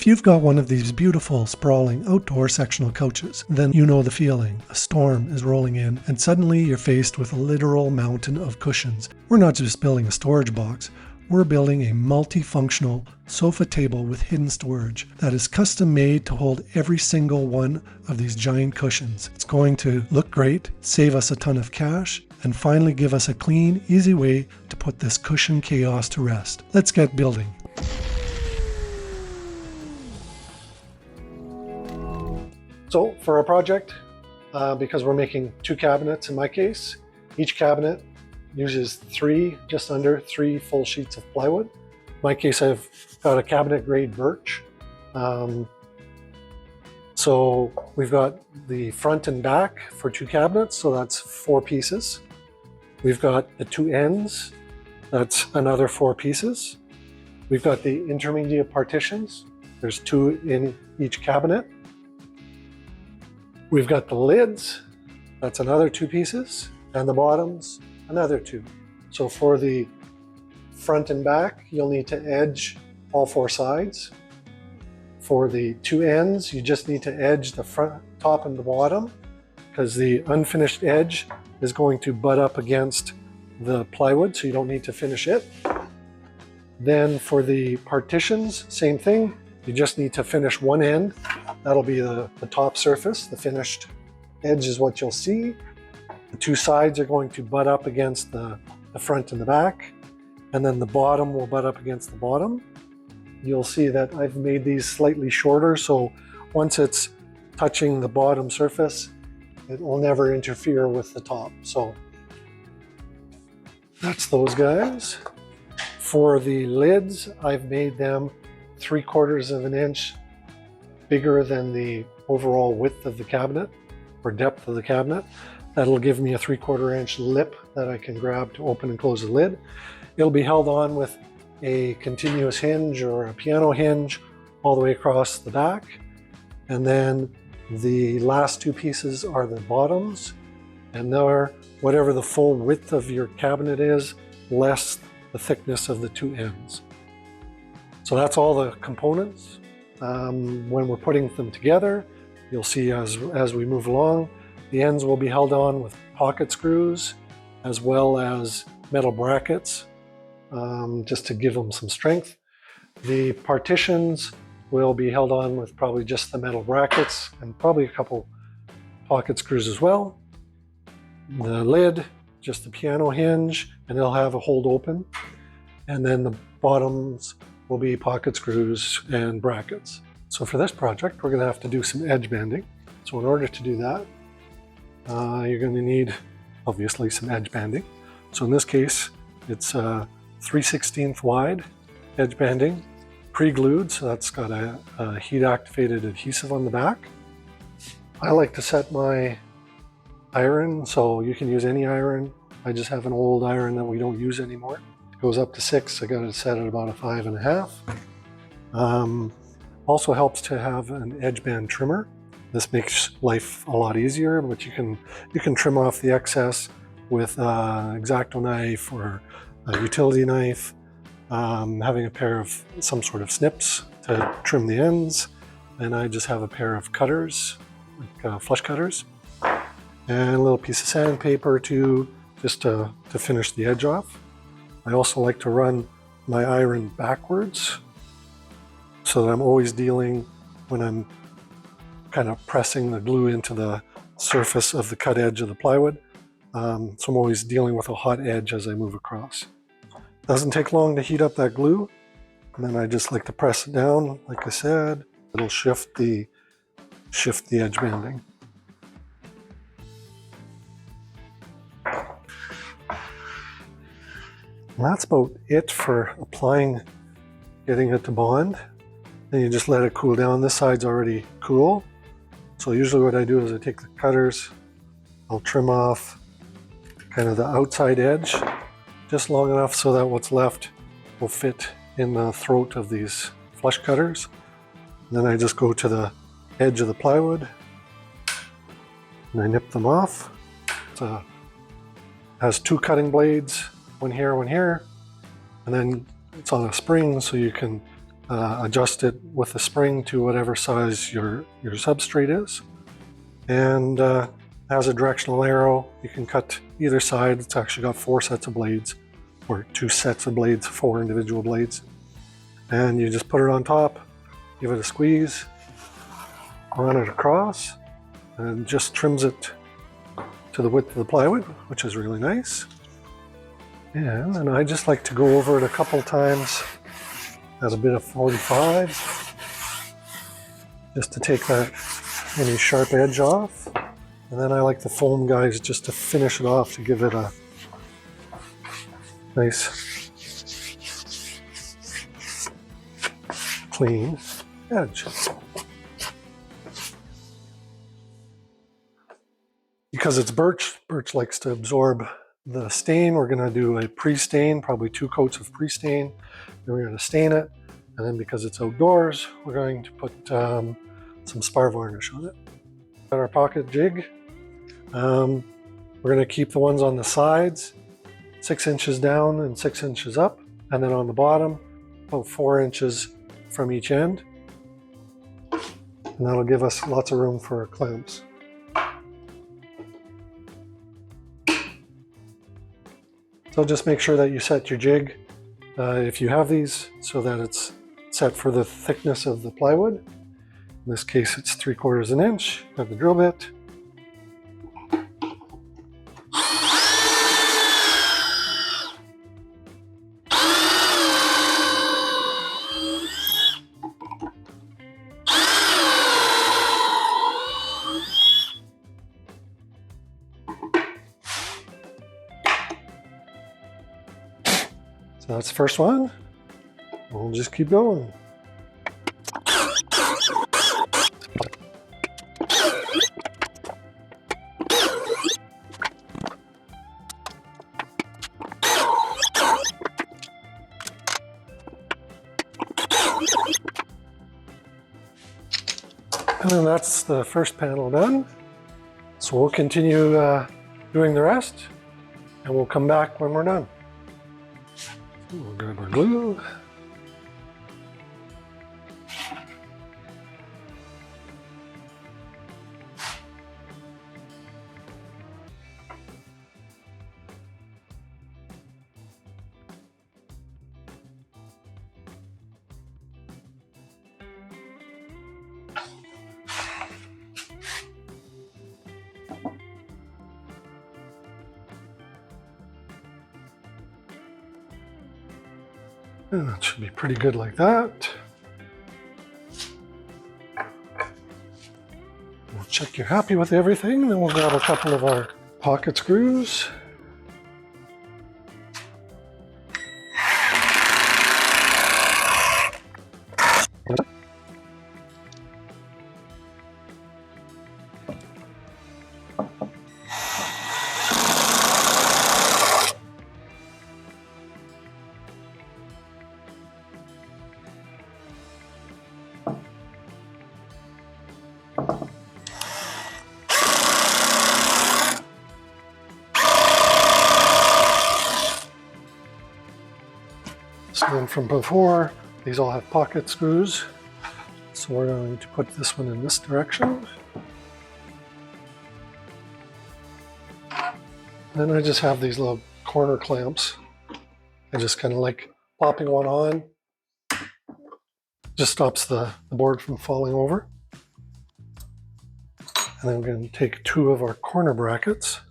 If you've got one of these beautiful, sprawling outdoor sectional couches, then you know the feeling. A storm is rolling in, and suddenly you're faced with a literal mountain of cushions. We're not just building a storage box, we're building a multifunctional sofa table with hidden storage that is custom made to hold every single one of these giant cushions. It's going to look great, save us a ton of cash, and finally give us a clean, easy way to put this cushion chaos to rest. Let's get building. So for our project, because we're making 2 cabinets in my case, each cabinet uses just under 3 full sheets of plywood. In my case, I've got a cabinet grade birch. So we've got the front and back for 2 cabinets, so that's 4 pieces. We've got the 2 ends, that's another 4 pieces. We've got the intermediate partitions, there's 2 in each cabinet. We've got the lids, that's another 2 pieces, and the bottoms, another 2. So for the front and back, you'll need to edge all 4 sides. For the 2 ends, you just need to edge the front, top, and the bottom, because the unfinished edge is going to butt up against the plywood, so you don't need to finish it. Then for the partitions, same thing. You just need to finish one end. That'll be the top surface. The finished edge is what you'll see. The 2 sides are going to butt up against the front and the back. And then the bottom will butt up against the bottom. You'll see that I've made these slightly shorter, so once it's touching the bottom surface, it will never interfere with the top. So that's those guys. For the lids, I've made them 3/4 of an inch bigger than the overall width of the cabinet or depth of the cabinet. That'll give me a 3/4 inch lip that I can grab to open and close the lid. It'll be held on with a continuous hinge or a piano hinge all the way across the back. And then the last 2 pieces are the bottoms, and they're whatever the full width of your cabinet is, less the thickness of the 2 ends. So that's all the components. When we're putting them together, you'll see as we move along, the ends will be held on with pocket screws as well as metal brackets, just to give them some strength. The partitions will be held on with probably just the metal brackets and probably a couple pocket screws as well. The lid, just the piano hinge, and they'll have a hold open. And then the bottoms will be pocket screws and brackets. So for this project, we're going to have to do some edge banding. So in order to do that, you're going to need, obviously, some edge banding. So in this case, it's 3/16 wide edge banding, pre-glued, so that's got a heat-activated adhesive on the back. I like to set my iron, so you can use any iron. I just have an old iron that we don't use anymore. It goes up to 6, I got it set at about a 5.5. Also helps to have an edge band trimmer. This makes life a lot easier, but you can trim off the excess with an X-Acto knife or a utility knife, having a pair of some sort of snips to trim the ends, and I just have a pair of cutters, like flush cutters, and a little piece of sandpaper just to finish the edge off. I also like to run my iron backwards so that I'm always dealing when I'm kind of pressing the glue into the surface of the cut edge of the plywood. So I'm always dealing with a hot edge as I move across. Doesn't take long to heat up that glue, and then I just like to press it down. Like I said, it'll shift the edge banding. And that's about it for getting it to bond. Then you just let it cool down. This side's already cool. So usually what I do is I take the cutters, I'll trim off kind of the outside edge, just long enough so that what's left will fit in the throat of these flush cutters. And then I just go to the edge of the plywood and I nip them off. It has 2 cutting blades, one here, and then it's on a spring, so you can adjust it with a spring to whatever size your substrate is. And has a directional arrow. You can cut either side. It's actually got 4 sets of blades, or 2 sets of blades, 4 individual blades. And you just put it on top, give it a squeeze, run it across, and just trims it to the width of the plywood, which is really nice. And then I just like to go over it a couple times as a bit of 45, just to take that any sharp edge off. And then I like the foam guys just to finish it off, to give it a nice clean edge. Because it's birch likes to absorb the stain. We're going to do a pre-stain, probably 2 coats of pre-stain. Then we're going to stain it. And then because it's outdoors, we're going to put some spar varnish on it. Got our pocket jig. We're going to keep the ones on the sides 6 inches down and 6 inches up. And then on the bottom, about 4 inches from each end. And that'll give us lots of room for clamps. So just make sure that you set your jig, if you have these, so that it's set for the thickness of the plywood. In this case, it's 3/4 an inch. Got the drill bit. So that's the first one. We'll just keep going. And then that's the first panel done. So we'll continue doing the rest, and we'll come back when we're done. We'll grab our glue. And that should be pretty good like that. We'll check you're happy with everything, then we'll grab a couple of our pocket screws. So then from before, these all have pocket screws. So we're going to put this one in this direction. Then I just have these little corner clamps. I just kind of like popping one on. Just stops the board from falling over. And then I'm going to take 2 of our corner brackets.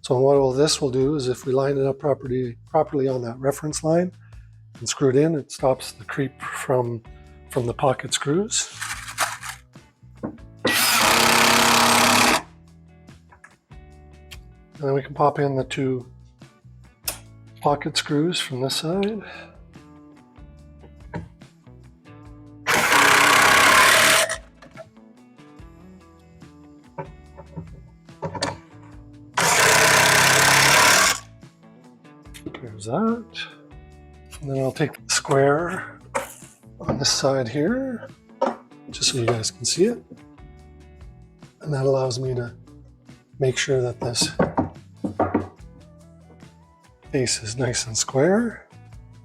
So what this will do is if we line it up properly on that reference line, and screw it in, it stops the creep from the pocket screws. And then we can pop in the 2 pocket screws from this side. There's that. And then I'll take the square on this side here, just so you guys can see it. And that allows me to make sure that this face is nice and square.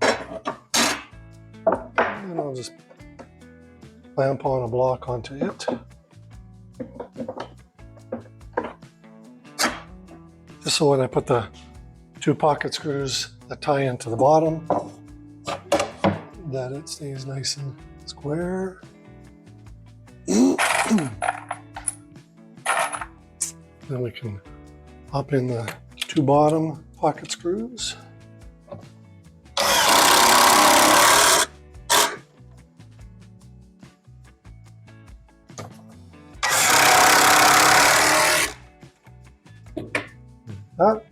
And I'll I'll just clamp on a block onto it. Just so when I put the 2 pocket screws that tie into the bottom, that it stays nice and square. Then we can pop in the 2 bottom pocket screws. That.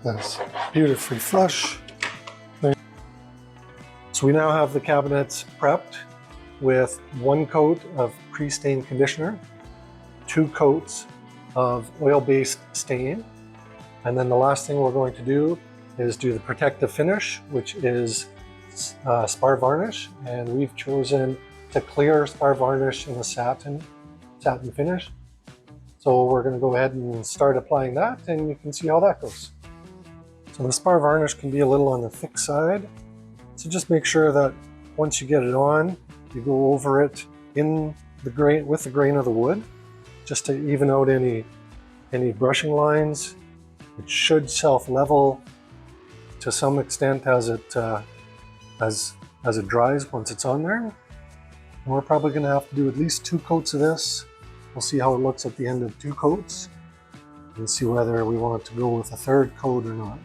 That's beautifully flush. So we now have the cabinets prepped with 1 coat of pre-stain conditioner, 2 coats of oil-based stain, and then the last thing we're going to do is do the protective finish, which is spar varnish, and we've chosen to clear spar varnish in a satin finish. So we're going to go ahead and start applying that, and you can see how that goes. So the spar varnish can be a little on the thick side, so just make sure that once you get it on, you go over it in the grain with the grain of the wood, just to even out any brushing lines. It should self-level to some extent as it dries once it's on there. And we're probably going to have to do at least 2 coats of this. We'll see how it looks at the end of 2 coats and see whether we want to go with a 3rd coat or not.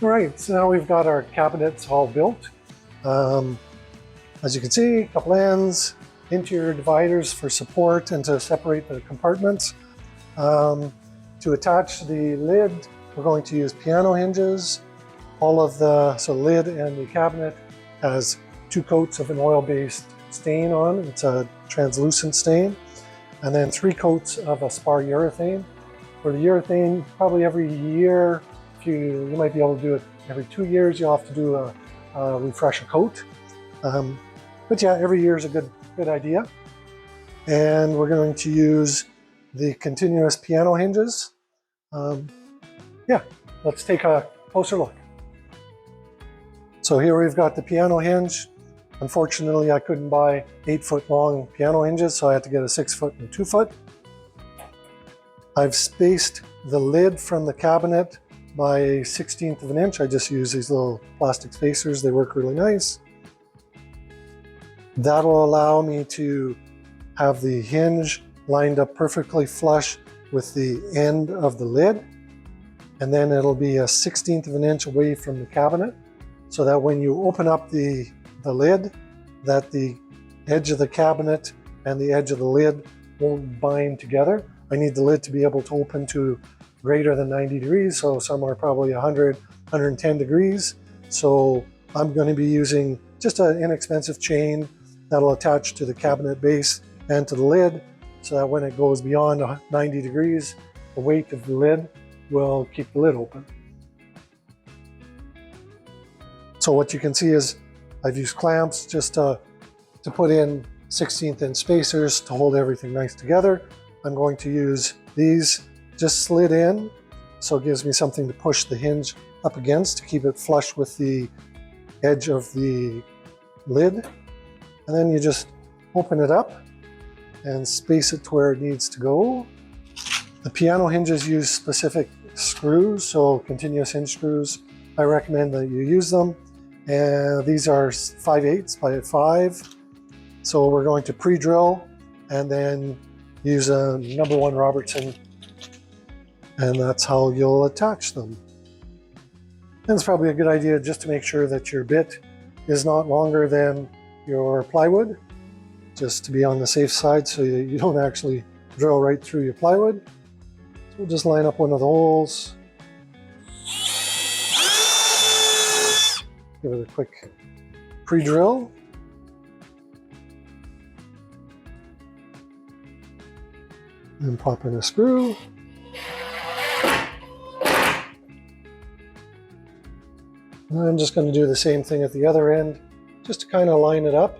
All right, so now we've got our cabinets all built. As you can see, a couple ends, interior dividers for support and to separate the compartments. To attach the lid, we're going to use piano hinges. So lid and the cabinet has 2 coats of an oil-based stain on. It's a translucent stain. And then 3 coats of a spar urethane. For the urethane, probably every year, you might be able to do it every 2 years. You'll have to do a refresher coat. But yeah, every year is a good idea. And we're going to use the continuous piano hinges. Yeah, let's take a closer look. So here we've got the piano hinge. Unfortunately, I couldn't buy 8-foot long piano hinges, so I had to get a 6-foot and 2-foot. I've spaced the lid from the cabinet by a 1/16 of an inch. I just use these little plastic spacers. They work really nice. That'll allow me to have the hinge lined up perfectly flush with the end of the lid. And then it'll be a 1/16 of an inch away from the cabinet, so that when you open up the lid, that the edge of the cabinet and the edge of the lid won't bind together. I need the lid to be able to open to greater than 90 degrees, so some are probably 100, 110 degrees. So I'm going to be using just an inexpensive chain that'll attach to the cabinet base and to the lid, so that when it goes beyond 90 degrees, the weight of the lid will keep the lid open. So what you can see is I've used clamps just to put in 1/16 inch spacers to hold everything nice together. I'm going to use these just slid in, so it gives me something to push the hinge up against to keep it flush with the edge of the lid. And then you just open it up and space it to where it needs to go. The piano hinges use specific screws, so continuous hinge screws. I recommend that you use them. And these are 5/8 by 5. So we're going to pre-drill and then use a #1 Robertson, and that's how you'll attach them. And it's probably a good idea just to make sure that your bit is not longer than your plywood, just to be on the safe side so you don't actually drill right through your plywood. So we'll just line up one of the holes. Give it a quick pre-drill. And pop in a screw. And I'm just going to do the same thing at the other end, just to kind of line it up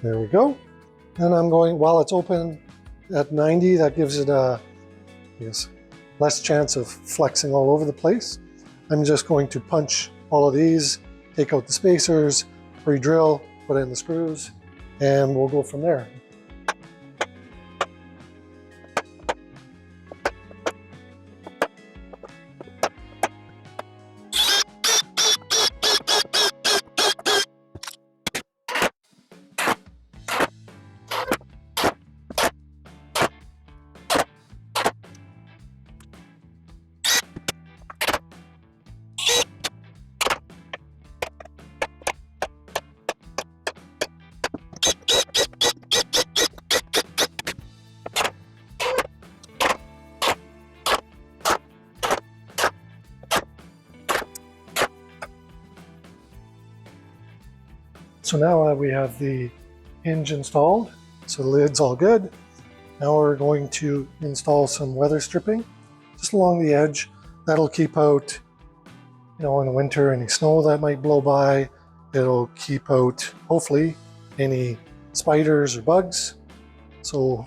There we go. And I'm going, while it's open at 90, that gives it a, I guess, less chance of flexing all over the place. I'm just going to punch all of these, take out the spacers, pre-drill, put in the screws, and we'll go from there. So now we have the hinge installed, so the lid's all good. Now we're going to install some weather stripping just along the edge. That'll keep out, in the winter, any snow that might blow by. It'll keep out, hopefully, any spiders or bugs. So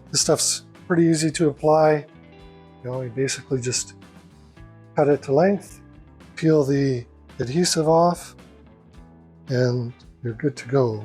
this stuff's pretty easy to apply. You basically just cut it to length, peel the adhesive off, and you're good to go.